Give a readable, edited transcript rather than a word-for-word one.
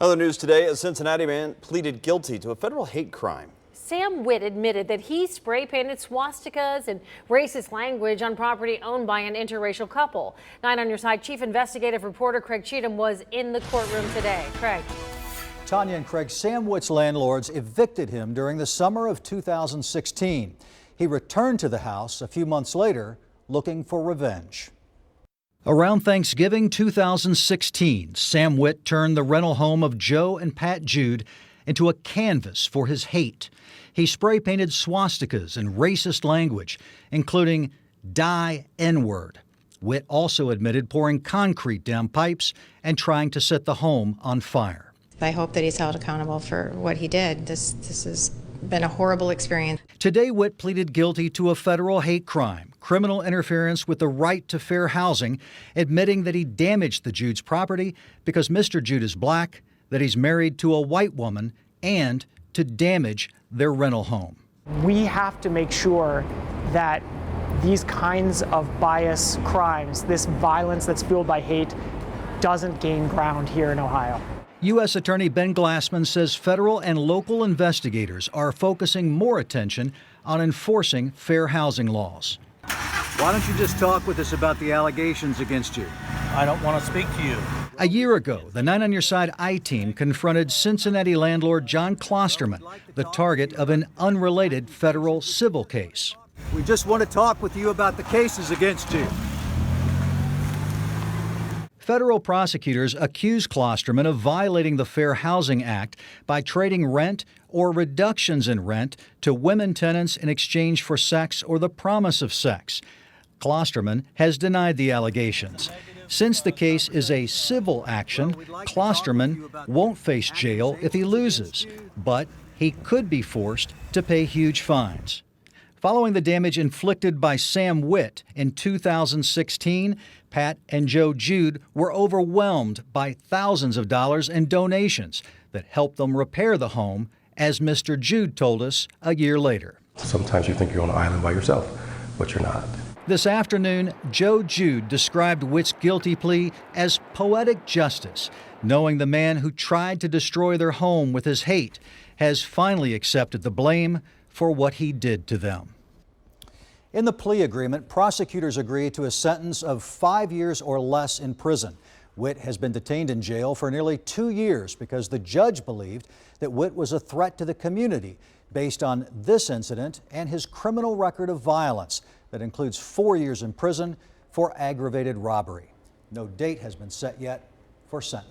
Other news today, a Cincinnati man pleaded guilty to a federal hate crime. Sam Witt admitted that he spray painted swastikas and racist language on property owned by an interracial couple. 9 on your side, Chief Investigative Reporter Craig Cheatham was in the courtroom today. Craig. Tanya and Craig, Sam Witt's landlords evicted him during the summer of 2016. He returned to the house a few months later looking for revenge. Around Thanksgiving 2016, Sam Witt turned the rental home of Joe and Pat Jude into a canvas for his hate. He spray painted swastikas and racist language, including "die N-word." Witt also admitted pouring concrete down pipes and trying to set the home on fire. I hope that he's held accountable for what he did. This has been a horrible experience. Today, Witt pleaded guilty to a federal hate crime, criminal interference with the right to fair housing, admitting that he damaged the Jude's property because Mr. Jude is black, that he's married to a white woman, and to damage their rental home. We have to make sure that these kinds of bias crimes, this violence that's fueled by hate, doesn't gain ground here in Ohio. U.S. Attorney Ben Glassman says federal and local investigators are focusing more attention on enforcing fair housing laws. Why don't you just talk with us about the allegations against you? I don't want to speak to you. A year ago, the 9 on Your Side I-Team confronted Cincinnati landlord John Klosterman, the target of an unrelated federal civil case. We just want to talk with you about the cases against you. Federal prosecutors accuse Klosterman of violating the Fair Housing Act by trading rent or reductions in rent to women tenants in exchange for sex or the promise of sex. Klosterman has denied the allegations. Since the case is a civil action, Klosterman won't face jail if he loses, but he could be forced to pay huge fines. Following the damage inflicted by Sam Witt in 2016, Pat and Joe Jude were overwhelmed by thousands of dollars in donations that helped them repair the home, as Mr. Jude told us a year later. Sometimes you think you're on an island by yourself, but you're not. This afternoon, Joe Jude described Witt's guilty plea as poetic justice, knowing the man who tried to destroy their home with his hate has finally accepted the blame for what he did to them. In the plea agreement, prosecutors agreed to a sentence of 5 years or less in prison. Witt has been detained in jail for nearly 2 years because the judge believed that Witt was a threat to the community based on this incident and his criminal record of violence that includes 4 years in prison for aggravated robbery. No date has been set yet for sentencing.